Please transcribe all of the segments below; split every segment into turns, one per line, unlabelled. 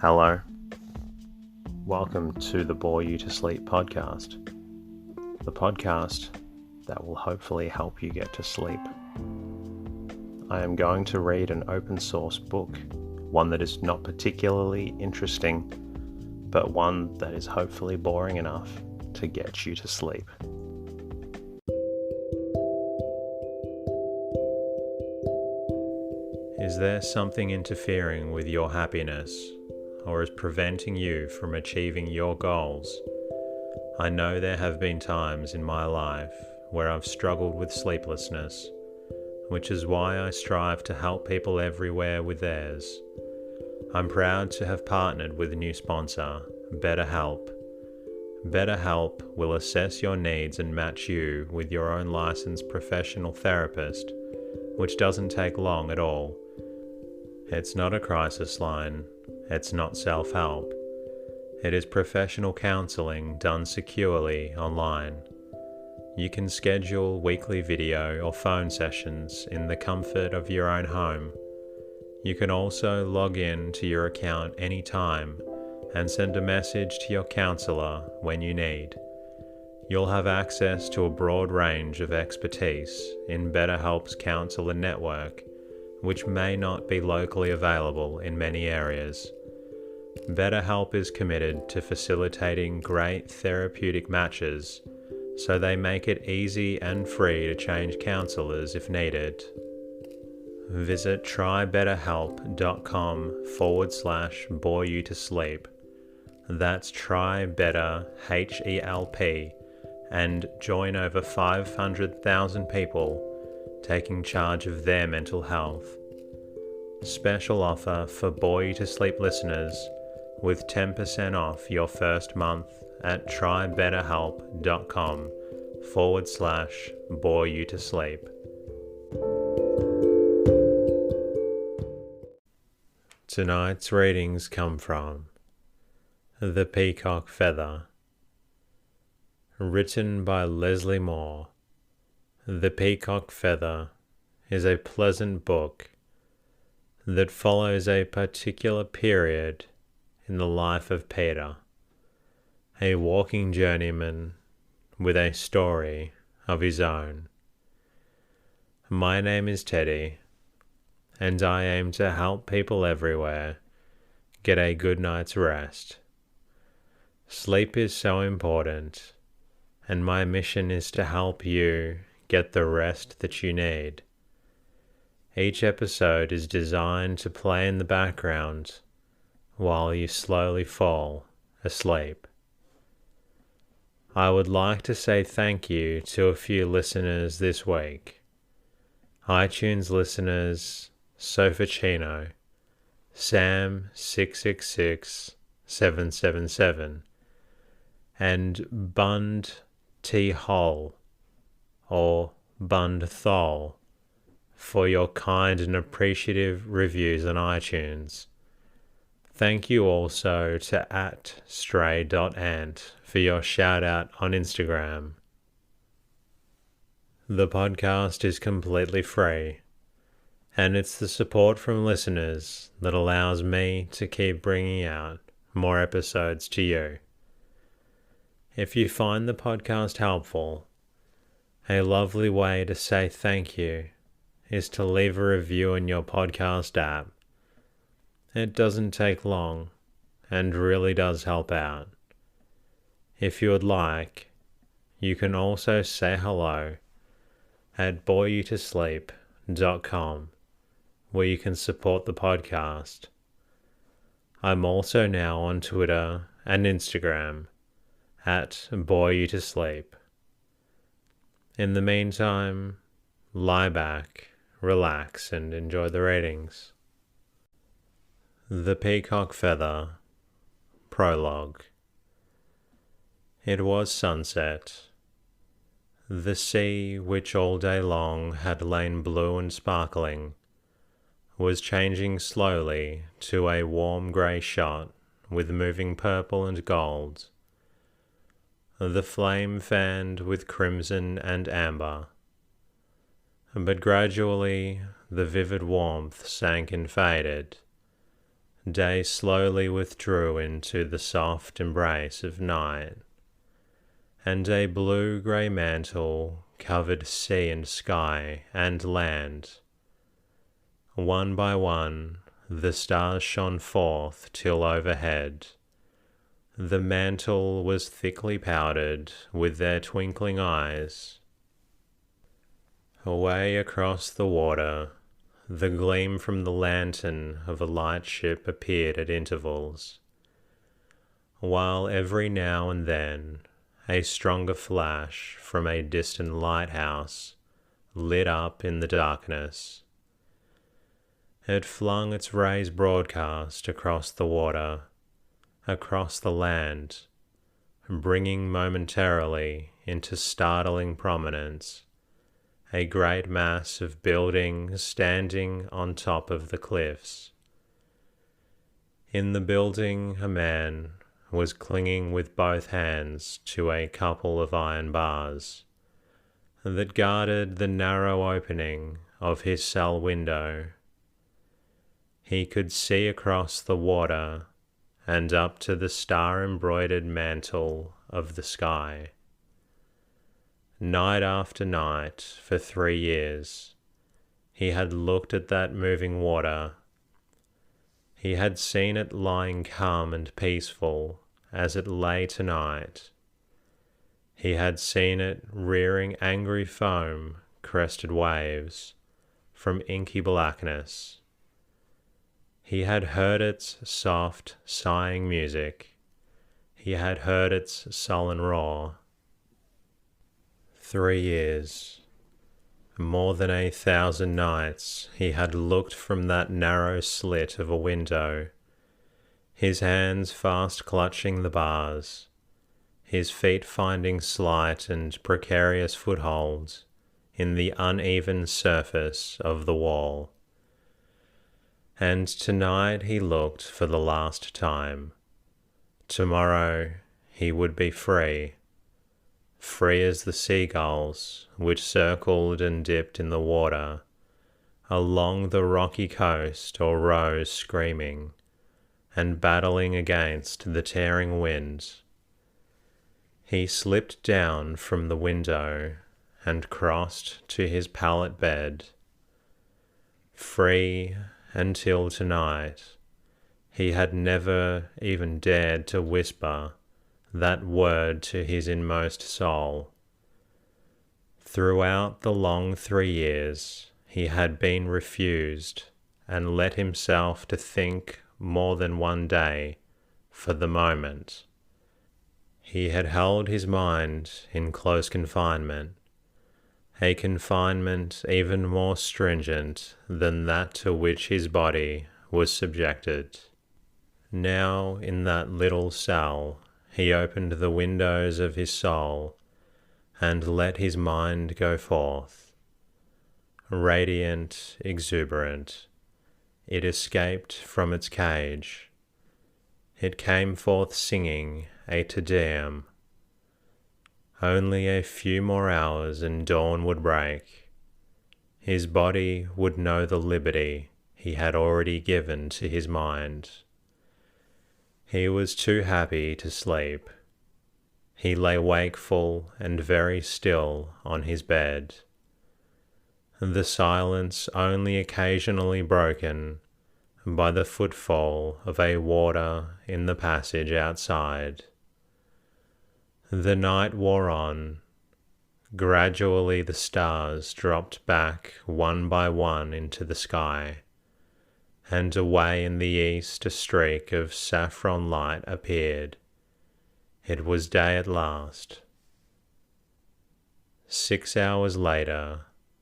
Hello. Welcome to the Bore You to Sleep podcast. The podcast that will hopefully help you get to sleep. I am going to read an open source book, one that is not particularly interesting, but one that is hopefully boring enough to get you to sleep. Is there something interfering with your happiness, or is preventing you from achieving your goals? I know there have been times in my life where I've struggled with sleeplessness, which is why I strive to help people everywhere with theirs. I'm proud to have partnered with a new sponsor, BetterHelp. BetterHelp will assess your needs and match you with your own licensed professional therapist, which doesn't take long at all. It's not a crisis line. It's not self-help. It is professional counseling done securely online. You can schedule weekly video or phone sessions in the comfort of your own home. You can also log in to your account anytime and send a message to your counselor when you need. You'll have access to a broad range of expertise in BetterHelp's counselor network, which may not be locally available in many areas. BetterHelp is committed to facilitating great therapeutic matches, so they make it easy and free to change counselors if needed. Visit trybetterhelp.com/bore you to sleep. That's trybetterhelp, and join over 500,000 people taking charge of their mental health. Special offer for Bore You to Sleep listeners with 10% off your first month at trybetterhelp.com/bore you to sleep. Tonight's readings come from The Peacock Feather, written by Leslie Moore. The Peacock Feather is a pleasant book that follows a particular period in the life of Peter, a walking journeyman with a story of his own. My name is Teddy, and I aim to help people everywhere get a good night's rest. Sleep is so important, and my mission is to help you get the rest that you need. Each episode is designed to play in the background while you slowly fall asleep. I would like to say thank you to a few listeners this week. iTunes listeners Sofacino, Sam 666777, and Bund T. Hole, or Bund Thol, for your kind and appreciative reviews on iTunes. Thank you also to @stray.ant for your shout out on Instagram. The podcast is completely free, and it's the support from listeners that allows me to keep bringing out more episodes to you. If you find the podcast helpful, a lovely way to say thank you is to leave a review in your podcast app. It doesn't take long and really does help out. If you would like, you can also say hello at boreyoutosleep.com, where you can support the podcast. I'm also now on Twitter and Instagram at boreyoutosleep. In the meantime, lie back, relax, and enjoy the readings. The Peacock Feather, Prologue. It was sunset. The sea, which all day long had lain blue and sparkling, was changing slowly to a warm grey shot with moving purple and gold. The flame fanned with crimson and amber. But gradually the vivid warmth sank and faded, day slowly withdrew into the soft embrace of night, and a blue-grey mantle covered sea and sky and land. One by one, the stars shone forth till overhead the mantle was thickly powdered with their twinkling eyes. Away across the water, the gleam from the lantern of a lightship appeared at intervals, while every now and then a stronger flash from a distant lighthouse lit up in the darkness. It flung its rays broadcast across the water, across the land, bringing momentarily into startling prominence a great mass of buildings standing on top of the cliffs. In the building, a man was clinging with both hands to a couple of iron bars that guarded the narrow opening of his cell window. He could see across the water and up to the star-embroidered mantle of the sky. Night after night for 3 years, he had looked at that moving water. He had seen it lying calm and peaceful as it lay tonight. He had seen it rearing angry foam, crested waves from inky blackness. He had heard its soft, sighing music. He had heard its sullen roar. 3 years, more than 1,000 nights, he had looked from that narrow slit of a window, his hands fast clutching the bars, his feet finding slight and precarious footholds in the uneven surface of the wall. And tonight he looked for the last time. Tomorrow he would be free, free as the seagulls which circled and dipped in the water along the rocky coast or rose screaming and battling against the tearing winds. He slipped down from the window and crossed to his pallet bed. Free until tonight, he had never even dared to whisper that word to his inmost soul. Throughout the long 3 years, he had been refused and let himself to think more than one day for the moment. He had held his mind in close confinement, a confinement even more stringent than that to which his body was subjected. Now, in that little cell, he opened the windows of his soul and let his mind go forth. Radiant, exuberant, it escaped from its cage. It came forth singing a Te Deum. Only a few more hours and dawn would break. His body would know the liberty he had already given to his mind. He was too happy to sleep. He lay wakeful and very still on his bed, the silence only occasionally broken by the footfall of a warder in the passage outside. The night wore on. Gradually the stars dropped back one by one into the sky, and away in the east a streak of saffron light appeared. It was day at last. 6 hours later,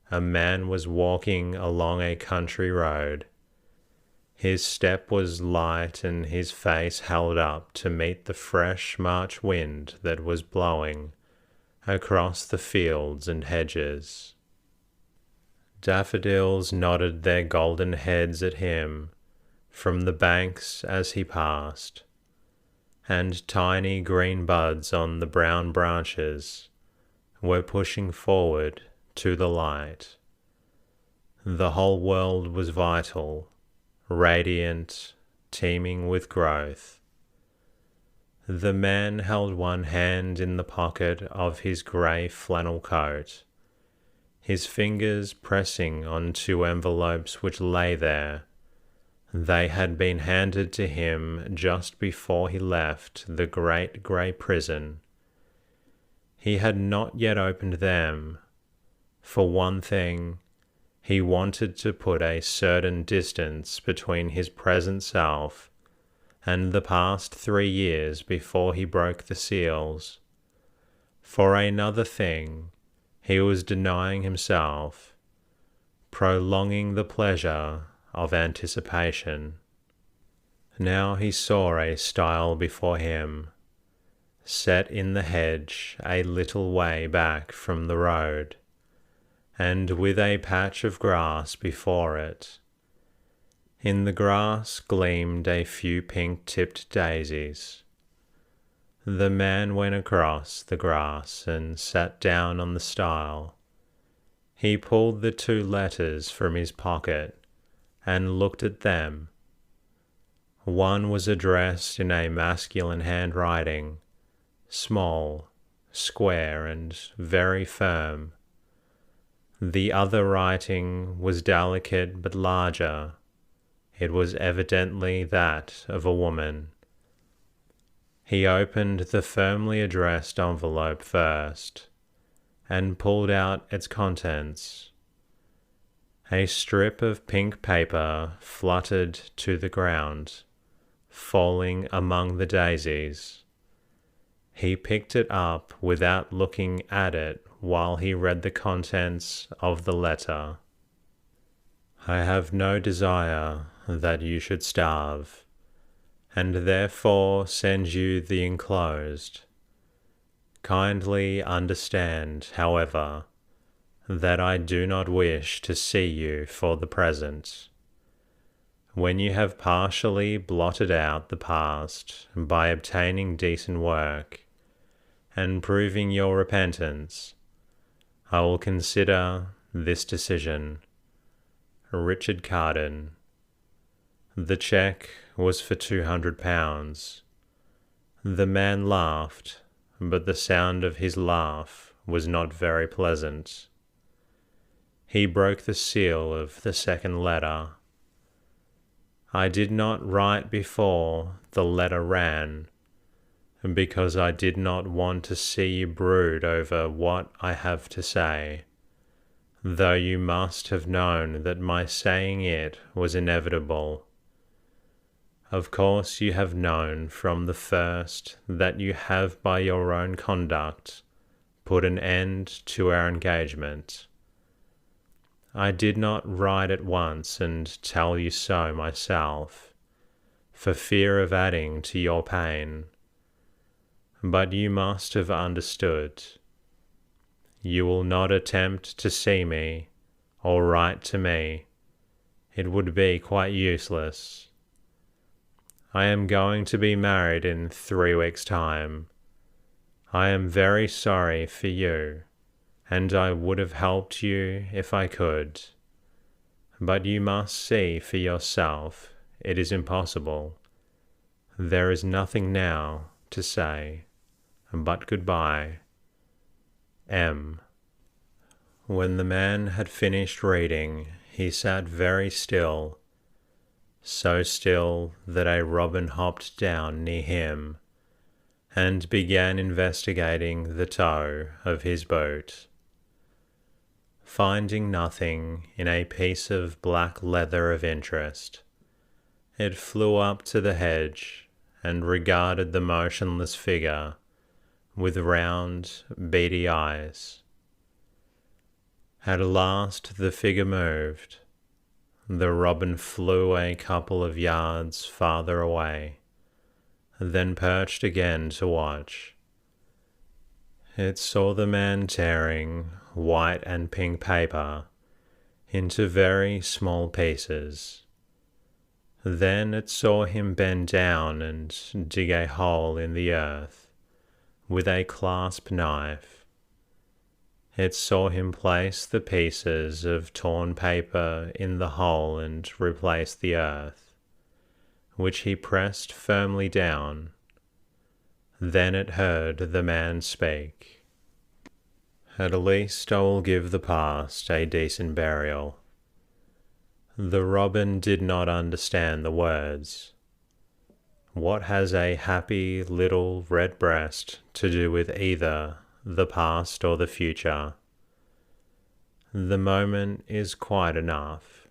a man was walking along a country road. His step was light and his face held up to meet the fresh March wind that was blowing across the fields and hedges. Daffodils nodded their golden heads at him from the banks as he passed, and tiny green buds on the brown branches were pushing forward to the light. The whole world was vital, radiant, teeming with growth. The man held one hand in the pocket of his grey flannel coat, his fingers pressing on two envelopes which lay there. They had been handed to him just before he left the great grey prison. He had not yet opened them. For one thing, he wanted to put a certain distance between his present self and the past 3 years before he broke the seals. For another thing, he was denying himself, prolonging the pleasure of anticipation. Now he saw a stile before him, set in the hedge a little way back from the road, and with a patch of grass before it. In the grass gleamed a few pink-tipped daisies. The man went across the grass and sat down on the stile. He pulled the 2 letters from his pocket and looked at them. One was addressed in a masculine handwriting, small, square, and very firm. The other writing was delicate but larger. It was evidently that of a woman. He opened the firmly addressed envelope first, and pulled out its contents. A strip of pink paper fluttered to the ground, falling among the daisies. He picked it up without looking at it while he read the contents of the letter. I have no desire that you should starve, and therefore send you the enclosed. Kindly understand, however, that I do not wish to see you for the present. When you have partially blotted out the past by obtaining decent work and proving your repentance, I will consider this decision. Richard Carden. The cheque was for £200. The man laughed, but the sound of his laugh was not very pleasant. He broke the seal of the second letter. I did not write before the letter ran, because I did not want to see you brood over what I have to say, though you must have known that my saying it was inevitable. Of course you have known from the first that you have by your own conduct put an end to our engagement. I did not write at once and tell you so myself, for fear of adding to your pain. But you must have understood. You will not attempt to see me or write to me. It would be quite useless. I am going to be married in 3 weeks' time. I am very sorry for you, and I would have helped you if I could. But you must see for yourself it is impossible. There is nothing now to say, but goodbye. M. When the man had finished reading, he sat very still, so still that a robin hopped down near him and began investigating the toe of his boot. Finding nothing in a piece of black leather of interest, it flew up to the hedge and regarded the motionless figure with round, beady eyes. At last the figure moved. The robin flew a couple of yards farther away, then perched again to watch. It saw the man tearing white and pink paper into very small pieces. Then it saw him bend down and dig a hole in the earth with a clasp knife. It saw him place the pieces of torn paper in the hole and replace the earth. which he pressed firmly down. Then it heard the man speak. At least I will give the past a decent burial. The robin did not understand the words. What has a happy little red breast to do with either the past or the future? The moment is quite enough.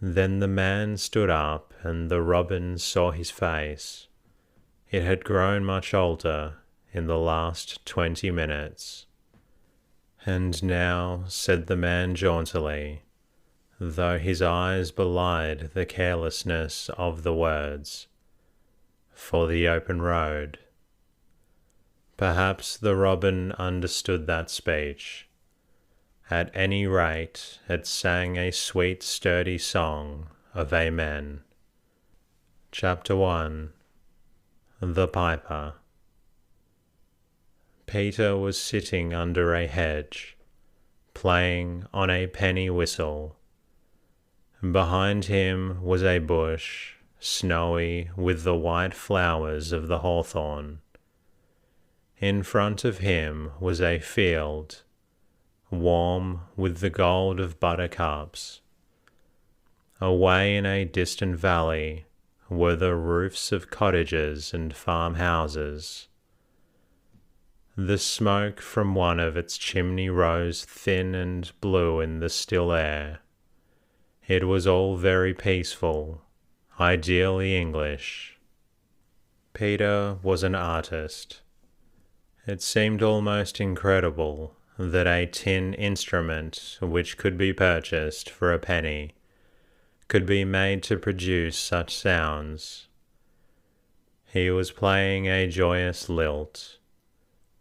Then the man stood up, and the robin saw his face. It had grown much older in the last 20 minutes. And now, said the man jauntily, though his eyes belied the carelessness of the words, for the open road. Perhaps the robin understood that speech. At any rate, it sang a sweet, sturdy song of Amen. Chapter 1. The Piper. Peter was sitting under a hedge, playing on a penny whistle. Behind him was a bush, snowy with the white flowers of the hawthorn. In front of him was a field, warm with the gold of buttercups. Away in a distant valley were the roofs of cottages and farmhouses. The smoke from one of its chimney rose thin and blue in the still air. It was all very peaceful, ideally English. Peter was an artist. It seemed almost incredible that a tin instrument which could be purchased for a penny could be made to produce such sounds. He was playing a joyous lilt.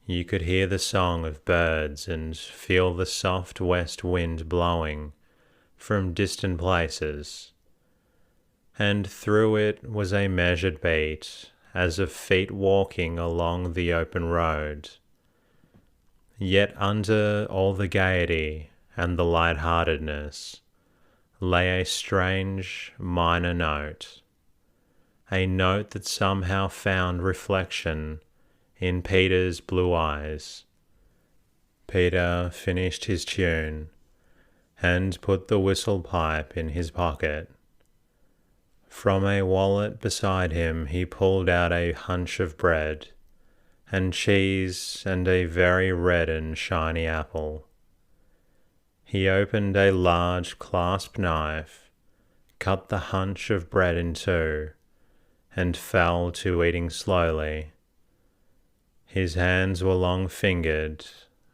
You could hear the song of birds and feel the soft west wind blowing from distant places, and through it was a measured beat as of feet walking along the open road. Yet under all the gaiety and the light-heartedness lay a strange minor note, a note that somehow found reflection in Peter's blue eyes. Peter finished his tune and put the whistle pipe in his pocket. From a wallet beside him he pulled out a hunch of bread and cheese and a very red and shiny apple. He opened a large clasp knife, cut the hunch of bread in two, and fell to eating slowly. His hands were long-fingered,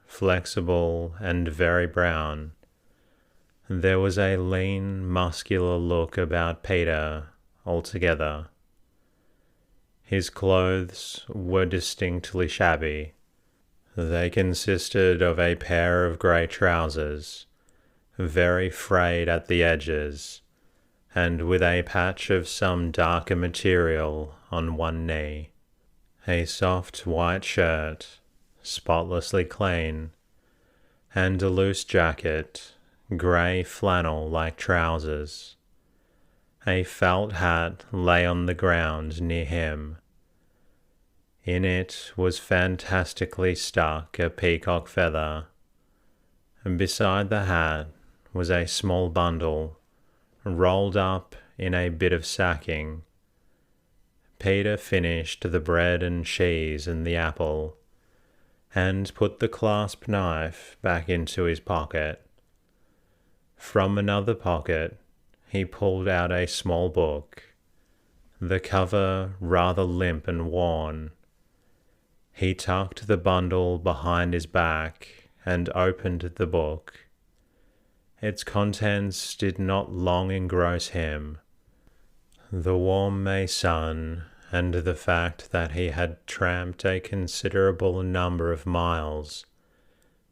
flexible, and very brown. There was a lean, muscular look about Peter altogether. His clothes were distinctly shabby. They consisted of a pair of grey trousers, very frayed at the edges, and with a patch of some darker material on one knee. A soft white shirt, spotlessly clean, and a loose jacket, grey flannel like trousers. A felt hat lay on the ground near him. In it was fantastically stuck a peacock feather, and beside the hat was a small bundle, rolled up in a bit of sacking. Peter finished the bread and cheese and the apple, and put the clasp knife back into his pocket. From another pocket he pulled out a small book, the cover rather limp and worn. He tucked the bundle behind his back and opened the book. Its contents did not long engross him. The warm May sun and the fact that he had tramped a considerable number of miles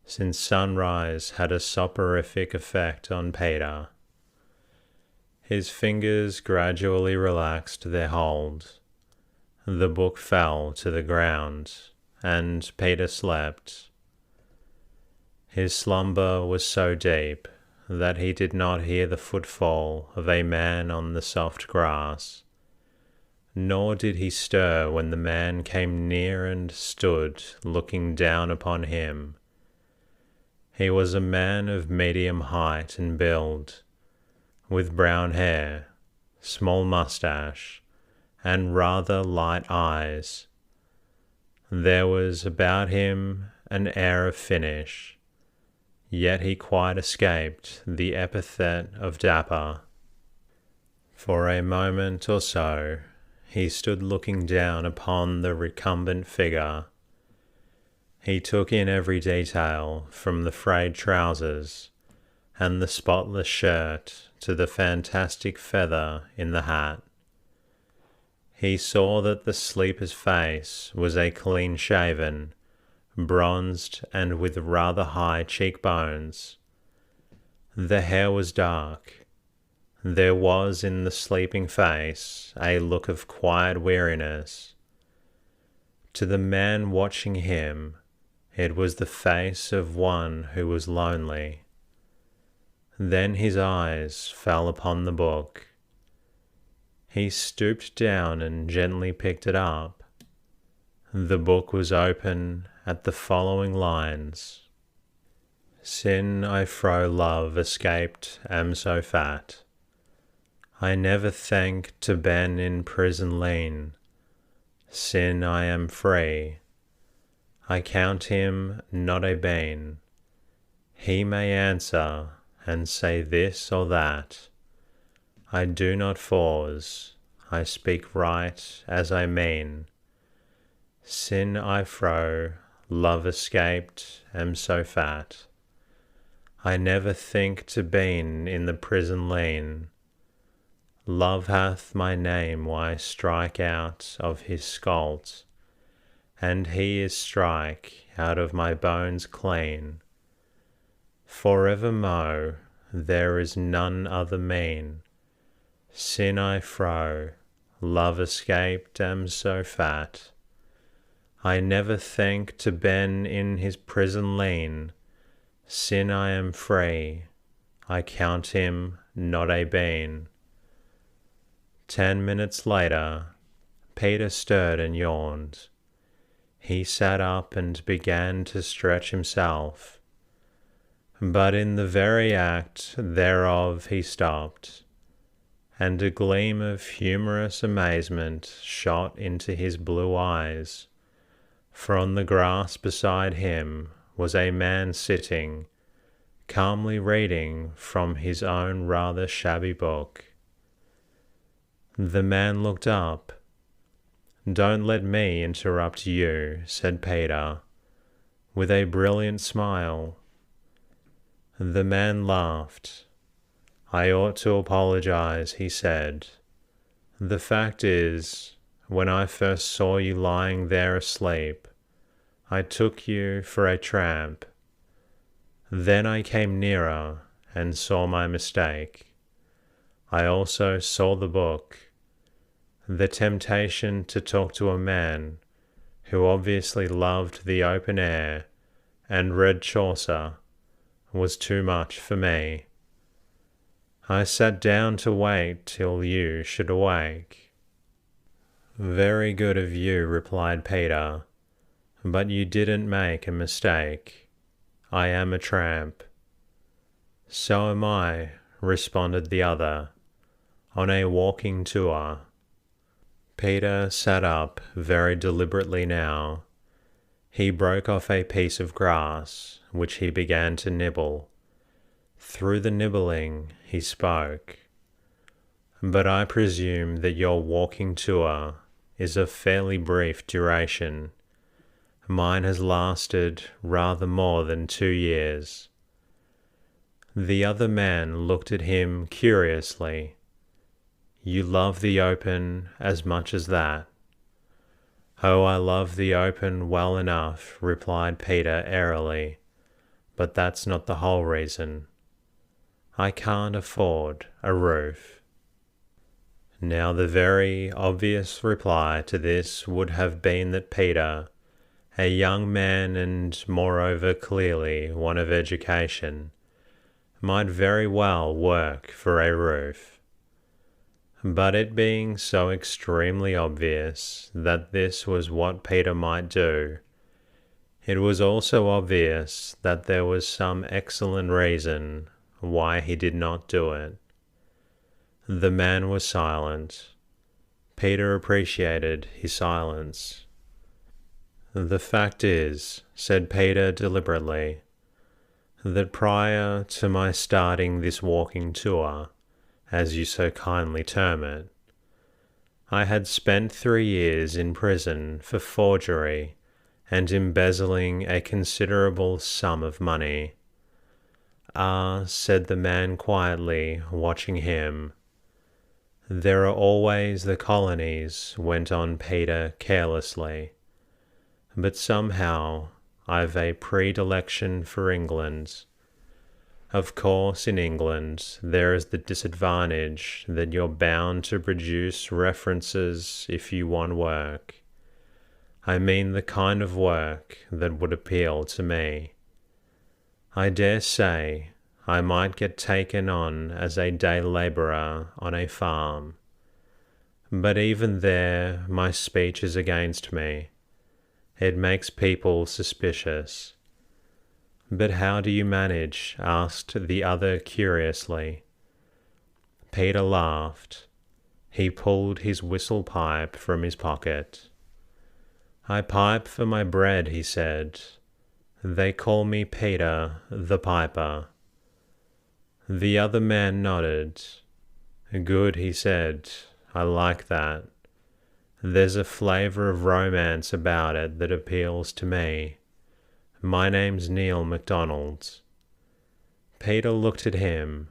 since sunrise had a soporific effect on Peter. His fingers gradually relaxed their hold. The book fell to the ground, and Peter slept. His slumber was so deep that he did not hear the footfall of a man on the soft grass, nor did he stir when the man came near and stood looking down upon him. He was a man of medium height and build, with brown hair, small moustache, and rather light eyes. There was about him an air of finish, yet he quite escaped the epithet of dapper. For a moment or so he stood looking down upon the recumbent figure. He took in every detail, from the frayed trousers and the spotless shirt to the fantastic feather in the hat. He saw that the sleeper's face was a clean-shaven, bronzed and with rather high cheekbones. The hair was dark. There was in the sleeping face a look of quiet weariness. To the man watching him, it was the face of one who was lonely. Then his eyes fell upon the book. He stooped down and gently picked it up. The book was open at the following lines: Sin I fro love escaped am so fat. I never thank to ben in prison lean. Sin I am free. I count him not a bane. He may answer and say this or that. I do not force, I speak right as I mean. Sin I fro, love escaped, am so fat. I never think to been in the prison lean. Love hath my name why strike out of his scalt, and he is strike out of my bones clean. Forevermo there is none other mean. Sin I fro, love escaped am so fat. I never think to ben in his prison lean. Sin I am free, I count him not a bane. 10 minutes later, Peter stirred and yawned. He sat up and began to stretch himself. But in the very act thereof he stopped, and a gleam of humorous amazement shot into his blue eyes, for on the grass beside him was a man sitting, calmly reading from his own rather shabby book. The man looked up. "Don't let me interrupt you," said Peter, with a brilliant smile. The man laughed. "I ought to apologize," he said. "The fact is, when I first saw you lying there asleep, I took you for a tramp. Then I came nearer and saw my mistake. I also saw the book. The temptation to talk to a man who obviously loved the open air and read Chaucer was too much for me. I sat down to wait till you should awake." "Very good of you," replied Peter, "but you didn't make a mistake. I am a tramp." "So am I," responded the other, "on a walking tour." Peter sat up very deliberately now. He broke off a piece of grass, which he began to nibble. Through the nibbling he spoke. "But I presume that your walking tour is of fairly brief duration. Mine has lasted rather more than 2 years. The other man looked at him curiously. "You love the open as much as that?" "Oh, I love the open well enough," replied Peter airily, "but that's not the whole reason. I can't afford a roof." Now the very obvious reply to this would have been that Peter, a young man and moreover clearly one of education, might very well work for a roof. But it being so extremely obvious that this was what Peter might do, it was also obvious that there was some excellent reason why he did not do it. The man was silent. Peter appreciated his silence. "The fact is," said Peter deliberately, "that prior to my starting this walking tour, as you so kindly term it, I had spent 3 years in prison for forgery and embezzling a considerable sum of money." "Ah," said the man quietly, watching him. "There are always the colonies," went on Peter carelessly, "but somehow I've a predilection for England. Of course, in England there is the disadvantage that you're bound to produce references if you want work. I mean the kind of work that would appeal to me. I dare say I might get taken on as a day labourer on a farm. But even there my speech is against me. It makes people suspicious." "But how do you manage?" asked the other curiously. Peter laughed. He pulled his whistle pipe from his pocket. "I pipe for my bread," he said. "They call me Peter the Piper." The other man nodded. "Good," he said. "I like that. There's a flavour of romance about it that appeals to me. My name's Neil MacDonald." Peter looked at him.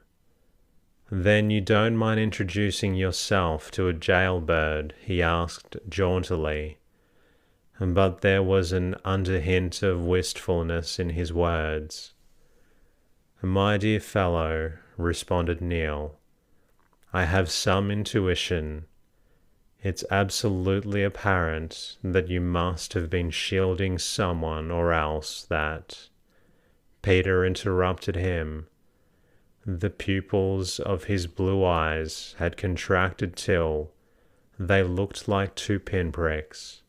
"Then you don't mind introducing yourself to a jailbird?" he asked jauntily. But there was an under-hint of wistfulness in his words. "My dear fellow," responded Neil, "I have some intuition. It's absolutely apparent that you must have been shielding someone or else that—" Peter interrupted him. The pupils of his blue eyes had contracted till they looked like 2 pinpricks.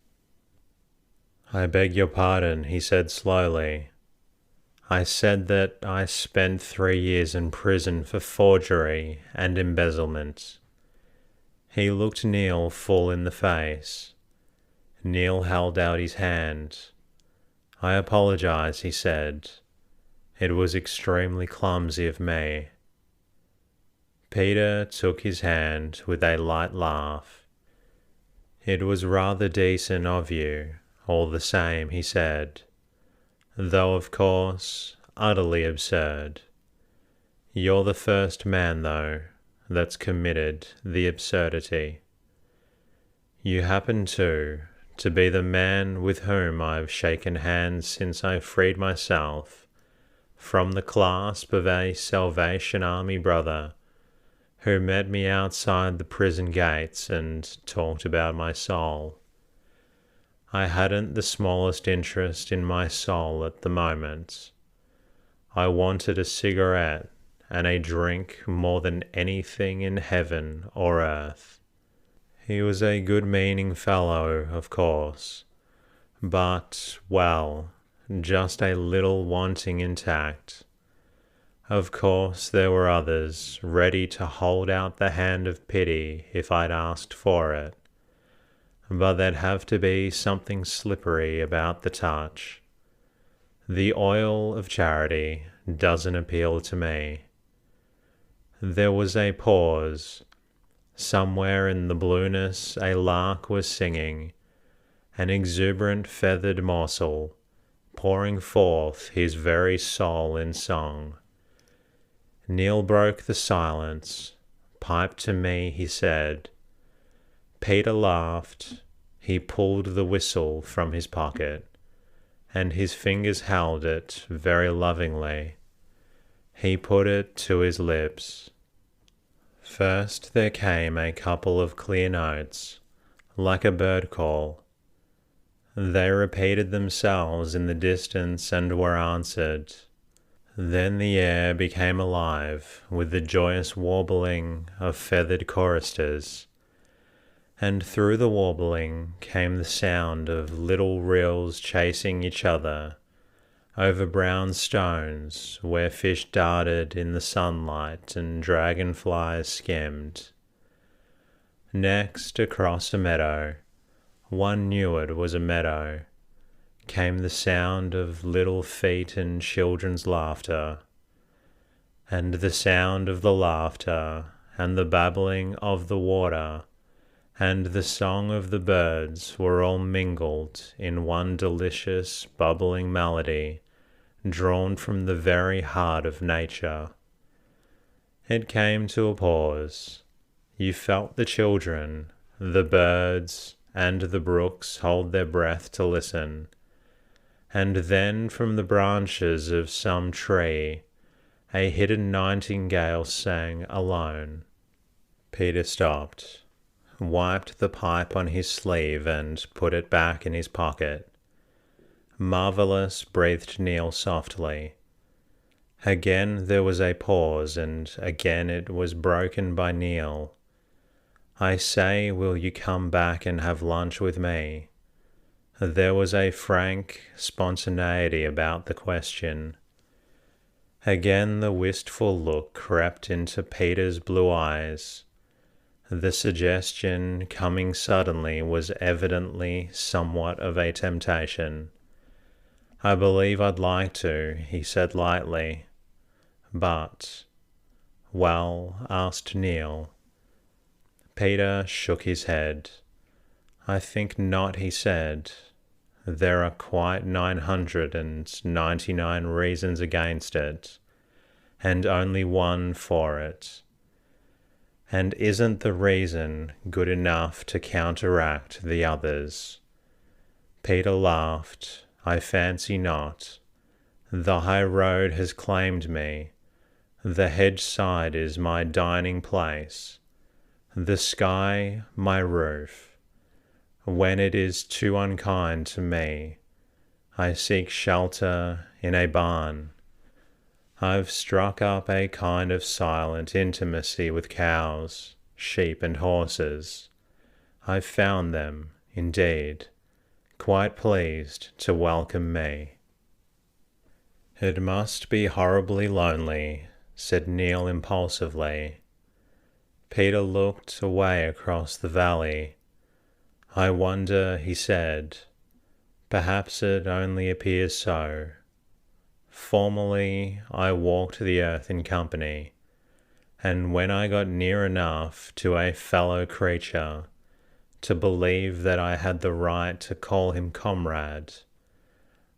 "I beg your pardon," he said slowly. "I said that I spent 3 years in prison for forgery and embezzlement." He looked Neil full in the face. Neil held out his hand. "I apologize," he said. "It was extremely clumsy of me." Peter took his hand with a light laugh. "It was rather decent of you, all the same," he said, "though of course utterly absurd. You're the first man, though, that's committed the absurdity. You happen to be the man with whom I've shaken hands since I freed myself from the clasp of a Salvation Army brother who met me outside the prison gates and talked about my soul. I hadn't the smallest interest in my soul at the moment. I wanted a cigarette and a drink more than anything in heaven or earth. He was a good-meaning fellow, of course, but, well, just a little wanting in tact. Of course there were others ready to hold out the hand of pity if I'd asked for it, but there'd have to be something slippery about the touch. The oil of charity doesn't appeal to me." There was a pause. Somewhere in the blueness a lark was singing, an exuberant feathered morsel, pouring forth his very soul in song. Neil broke the silence. "Pipe to me," he said. Peter laughed. He pulled the whistle from his pocket, and his fingers held it very lovingly. He put it to his lips. First there came a couple of clear notes, like a bird call. They repeated themselves in the distance and were answered. Then the air became alive with the joyous warbling of feathered choristers, and through the warbling came the sound of little rills chasing each other over brown stones where fish darted in the sunlight and dragonflies skimmed. Next, across a meadow, one knew it was a meadow, came the sound of little feet and children's laughter, and the sound of the laughter and the babbling of the water and the song of the birds were all mingled in one delicious bubbling melody drawn from the very heart of nature. It came to a pause. You felt the children, the birds, and the brooks hold their breath to listen, and then from the branches of some tree a hidden nightingale sang alone. Peter stopped, wiped the pipe on his sleeve and put it back in his pocket. Marvellous, breathed Neil softly. Again there was a pause, and again it was broken by Neil. I say, will you come back and have lunch with me? There was a frank spontaneity about the question. Again the wistful look crept into Peter's blue eyes. The suggestion coming suddenly was evidently somewhat of a temptation. I believe I'd like to, he said lightly. But, well, asked Neil. Peter shook his head. I think not, he said. There are quite 999 reasons against it, and only one for it. And isn't the reason good enough to counteract the others? Peter laughed. I fancy not. The high road has claimed me. The hedge side is my dining place. The sky my roof. When it is too unkind to me, I seek shelter in a barn. I've struck up a kind of silent intimacy with cows, sheep and horses. I've found them, indeed, quite pleased to welcome me. It must be horribly lonely, said Neil impulsively. Peter looked away across the valley. I wonder, he said. Perhaps it only appears so. Formerly I walked the earth in company, and when I got near enough to a fellow creature to believe that I had the right to call him comrade,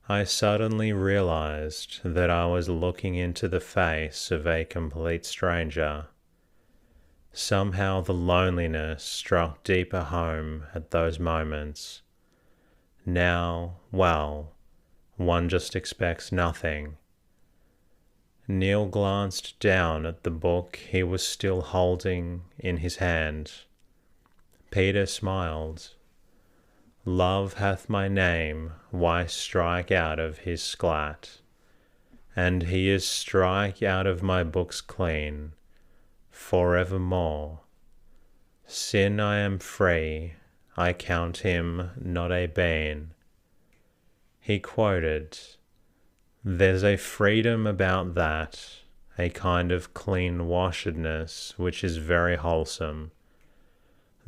I suddenly realized that I was looking into the face of a complete stranger. Somehow the loneliness struck deeper home at those moments. Now, well, one just expects nothing. Neil glanced down at the book he was still holding in his hand. Peter smiled. Love hath my name, why strike out of his sklat? And he is strike out of my books clean, forevermore. Sin I am free, I count him not a bane. He quoted, There's a freedom about that, a kind of clean-washedness which is very wholesome.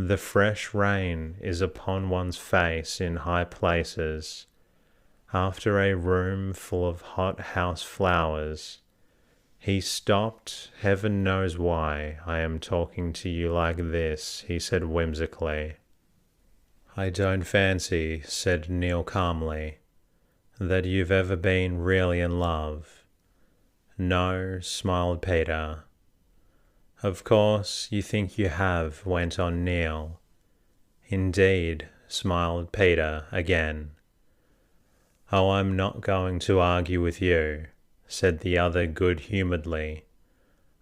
The fresh rain is upon one's face in high places. After a room full of hot house flowers, he stopped. Heaven knows why I am talking to you like this, he said whimsically. I don't fancy, said Neil calmly, that you've ever been really in love. No, smiled Peter. Of course, you think you have, went on Neil. Indeed, smiled Peter again. Oh, I'm not going to argue with you, said the other good-humouredly.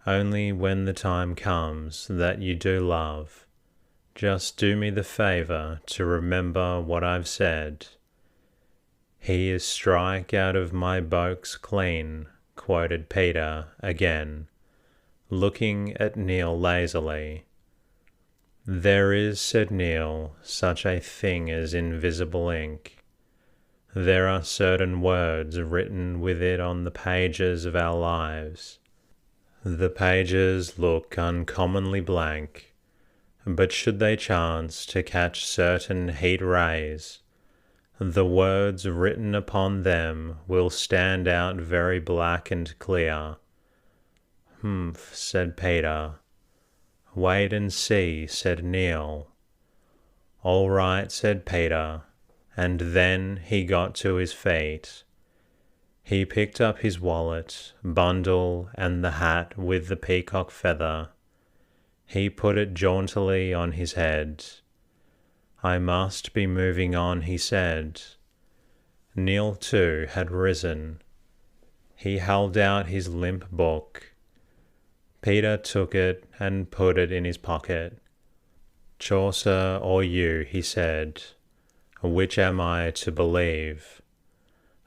Only when the time comes that you do love, just do me the favour to remember what I've said. He is strike out of my books clean, quoted Peter again, looking at Neil lazily. There is, said Neil, such a thing as invisible ink. There are certain words written with it on the pages of our lives. The pages look uncommonly blank, but should they chance to catch certain heat rays, the words written upon them will stand out very black and clear. Humph, said Peter. Wait and see, said Neil. All right, said Peter, and then he got to his feet. He picked up his wallet, bundle, and the hat with the peacock feather. He put it jauntily on his head. I must be moving on, he said. Neil, too, had risen. He held out his limp book. Peter took it and put it in his pocket. Chaucer or you, he said. Which am I to believe?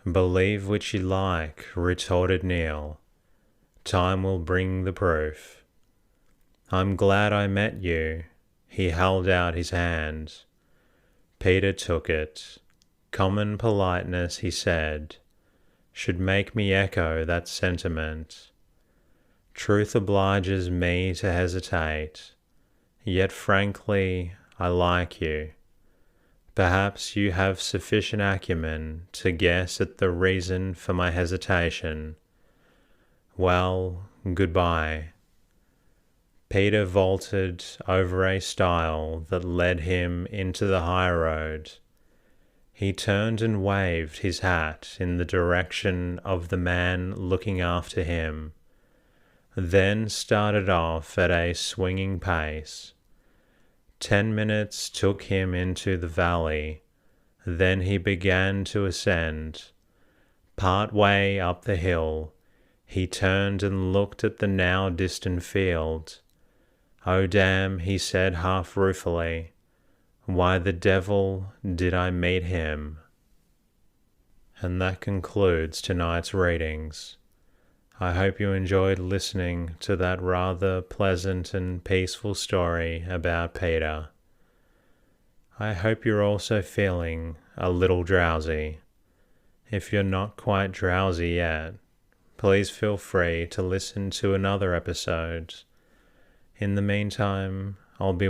Believe which you like, retorted Neil. Time will bring the proof. I'm glad I met you. He held out his hand. Peter took it. Common politeness, he said, should make me echo that sentiment. Truth obliges me to hesitate, yet frankly I like you. Perhaps you have sufficient acumen to guess at the reason for my hesitation. Well, goodbye. Peter vaulted over a stile that led him into the high road. He turned and waved his hat in the direction of the man looking after him, then started off at a swinging pace. 10 minutes took him into the valley, then he began to ascend. Part way up the hill, he turned and looked at the now distant field. Oh damn, he said half ruefully, why the devil did I meet him? And that concludes tonight's readings. I hope you enjoyed listening to that rather pleasant and peaceful story about Peter. I hope you're also feeling a little drowsy. If you're not quite drowsy yet, please feel free to listen to another episode. In the meantime, I'll be